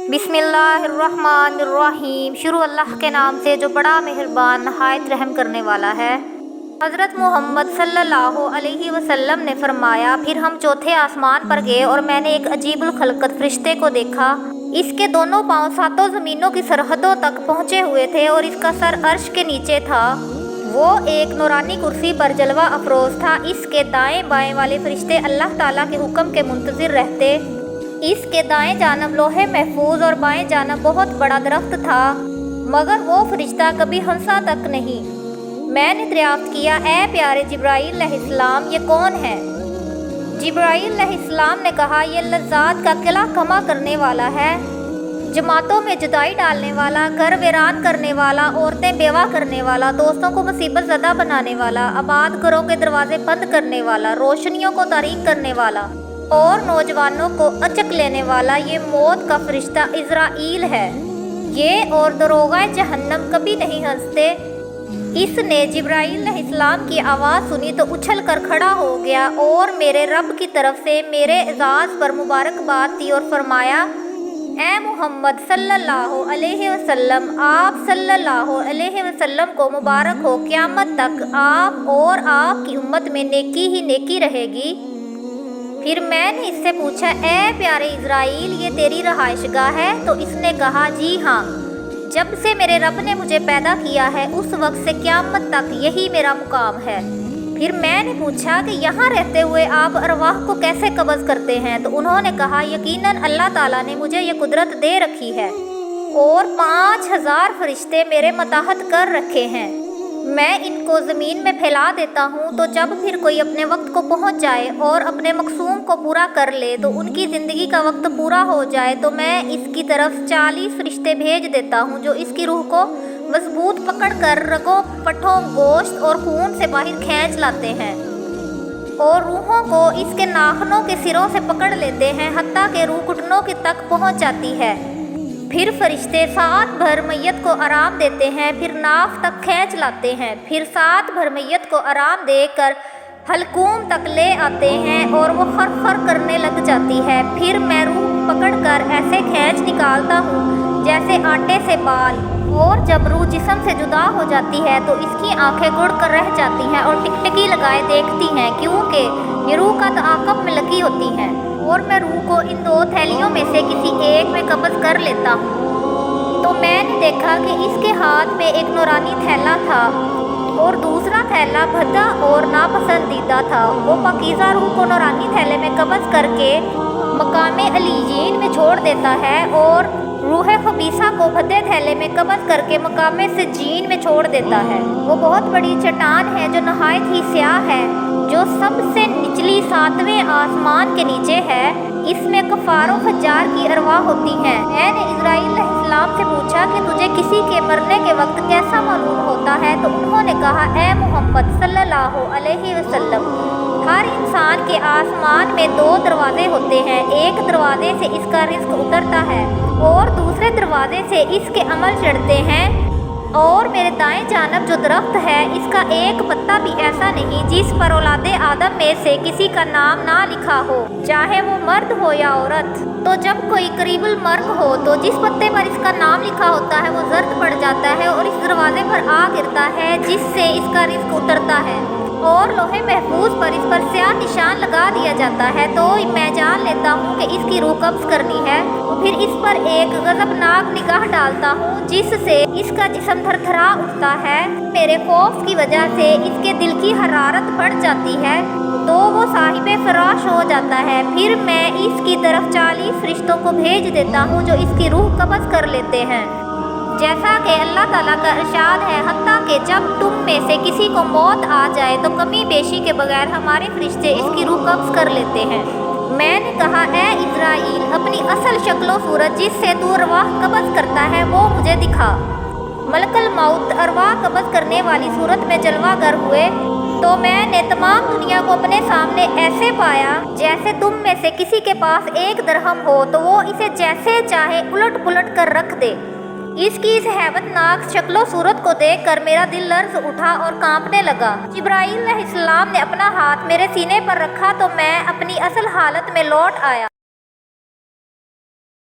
بسم اللہ الرحمن الرحیم۔ شروع اللہ کے نام سے جو بڑا مہربان نہایت رحم کرنے والا ہے۔ حضرت محمد صلی اللہ علیہ وسلم نے فرمایا، پھر ہم چوتھے آسمان پر گئے اور میں نے ایک عجیب الخلقت فرشتے کو دیکھا۔ اس کے دونوں پاؤں ساتوں زمینوں کی سرحدوں تک پہنچے ہوئے تھے اور اس کا سر عرش کے نیچے تھا۔ وہ ایک نورانی کرسی پر جلوہ افروز تھا۔ اس کے دائیں بائیں والے فرشتے اللہ تعالیٰ کے حکم کے منتظر رہتے۔ اس کے دائیں جانب لوح محفوظ اور بائیں جانب بہت بڑا درخت تھا، مگر وہ فرشتہ کبھی ہنسا تک نہیں۔ میں نے دریافت کیا، اے پیارے جبرائیل علیہ السلام، یہ کون ہے؟ جبرائیل علیہ السلام نے کہا، یہ لذات کا قلعہ کما کرنے والا ہے، جماعتوں میں جدائی ڈالنے والا، گھر ویران کرنے والا، عورتیں بیوہ کرنے والا، دوستوں کو مصیبت زدہ بنانے والا، آباد گھروں کے دروازے بند کرنے والا، روشنیوں کو تاریک کرنے والا اور نوجوانوں کو اچک لینے والا، یہ موت کا فرشتہ عزرائیل ہے۔ یہ اور دروغہ جہنم کبھی نہیں ہنستے۔ اس نے جبرائیل علیہ السلام کی آواز سنی تو اچھل کر کھڑا ہو گیا اور میرے رب کی طرف سے میرے اعزاز پر مبارکباد دی اور فرمایا، اے محمد صلی اللہ علیہ وسلم، آپ صلی اللہ علیہ وسلم کو مبارک ہو، قیامت تک آپ اور آپ کی امت میں نیکی ہی نیکی رہے گی۔ پھر میں نے اس سے پوچھا، اے پیارے عزرائیل، یہ تیری رہائش گاہ ہے؟ تو اس نے کہا، جی ہاں، جب سے میرے رب نے مجھے پیدا کیا ہے اس وقت سے قیامت تک یہی میرا مقام ہے۔ پھر میں نے پوچھا کہ یہاں رہتے ہوئے آپ ارواح کو کیسے قبض کرتے ہیں؟ تو انہوں نے کہا، یقیناً اللہ تعالیٰ نے مجھے یہ قدرت دے رکھی ہے اور 5000 فرشتے میرے ماتحت کر رکھے ہیں۔ میں ان کو زمین میں پھیلا دیتا ہوں، تو جب پھر کوئی اپنے وقت کو پہنچ جائے اور اپنے مقصوم کو پورا کر لے تو ان کی زندگی کا وقت پورا ہو جائے تو میں اس کی طرف 40 فرشتے بھیج دیتا ہوں جو اس کی روح کو مضبوط پکڑ کر رگوں، پٹھوں، گوشت اور خون سے باہر کھینچ لاتے ہیں اور روحوں کو اس کے ناخنوں کے سروں سے پکڑ لیتے ہیں حتیٰ کہ روح گھٹنوں کی تک پہنچ جاتی ہے۔ پھر فرشتے سات بھر میت کو آرام دیتے ہیں، پھر ناف تک کھینچ لاتے ہیں، پھر سات بھر میت کو آرام دے کر حلقوم تک لے آتے ہیں اور وہ خر کرنے لگ جاتی ہے۔ پھر میں روح پکڑ کر ایسے کھینچ نکالتا ہوں جیسے آٹے سے بال، اور جب روح جسم سے جدا ہو جاتی ہے تو اس کی آنکھیں گڑ کر رہ جاتی ہیں اور ٹکٹکی لگائے دیکھتی ہیں، کیونکہ یہ روح کا تعاقب میں لگی ہوتی ہیں، اور میں روح کو ان 2 تھیلیوں میں سے کسی ایک میں قبض کر لیتا ہوں۔ تو میں نے دیکھا کہ اس کے ہاتھ میں ایک نورانی تھیلا تھا اور دوسرا تھیلا بھدا اور ناپسندیدہ تھا۔ وہ پاکیزہ روح کو نورانی تھیلے میں قبض کر کے مقام علیین میں چھوڑ دیتا ہے اور روح خبیثہ کو بھدے تھیلے میں قبض کر کے مقام سجین میں چھوڑ دیتا ہے۔ وہ بہت بڑی چٹان ہے جو نہایت ہی سیاہ ہے، جو سب سے نچلی 7ویں آسمان کے نیچے ہے۔ اس میں کفار و فجار کی ارواح ہوتی ہیں۔ میں نے عزرائیل علیہ السلام سے پوچھا کہ تجھے کسی کے مرنے کے وقت کیسا معلوم ہوتا ہے؟ تو انہوں نے کہا، اے محمد صلی اللہ علیہ وسلم، ہر انسان کے آسمان میں 2 دروازے ہوتے ہیں، ایک دروازے سے اس کا رزق اترتا ہے اور دوسرے دروازے سے اس کے عمل چڑھتے ہیں، اور میرے دائیں جانب جو درخت ہے اس کا ایک پتا بھی ایسا نہیں جس پر اولاد آدم میں سے کسی کا نام نہ لکھا ہو، چاہے وہ مرد ہو یا عورت۔ تو جب کوئی قریب المرگ ہو تو جس پتے پر اس کا نام لکھا ہوتا ہے وہ زرد پڑ جاتا ہے اور اس دروازے پر آ گرتا ہے جس سے اس کا رزق اترتا ہے، اور لوح محفوظ پر اس پر سیاہ نشان لگا دیا جاتا ہے۔ تو میں جان لیتا ہوں کہ اس کی روح قبض کرنی ہے، پھر اس پر ایک غضبناک نگاہ ڈالتا ہوں جس سے اس کا جسم تھر تھرا اٹھتا ہے۔ میرے خوف کی وجہ سے اس کے دل کی حرارت بڑھ جاتی ہے تو وہ صاحب فراش ہو جاتا ہے۔ پھر میں اس کی طرف 40 فرشتوں کو بھیج دیتا ہوں جو اس کی روح قبض کر لیتے ہیں، جیسا کہ اللہ تعالیٰ کا ارشاد ہے، حتیٰ کہ جب تم میں سے کسی کو موت آ جائے تو کمی بیشی کے بغیر ہمارے فرشتے اس کی روح قبض کر لیتے ہیں۔ میں نے کہا، اے عزرائیل، اپنی اصل شکل و صورت جس سے تو ارواح قبض کرتا ہے وہ مجھے دکھا۔ ملک الموت ارواح قبض کرنے والی صورت میں جلوہ گر ہوئے تو میں نے تمام دنیا کو اپنے سامنے ایسے پایا جیسے تم میں سے کسی کے پاس 1 درہم ہو تو وہ اسے جیسے چاہے الٹ پلٹ کر رکھ دے۔ اس کی اس ہیبت ناک شکل و صورت کو دیکھ کر میرا دل لرز اٹھا اور کانپنے لگا۔ جبرائیل علیہ السلام نے اپنا ہاتھ میرے سینے پر رکھا تو میں اپنی اصل حالت میں لوٹ آیا۔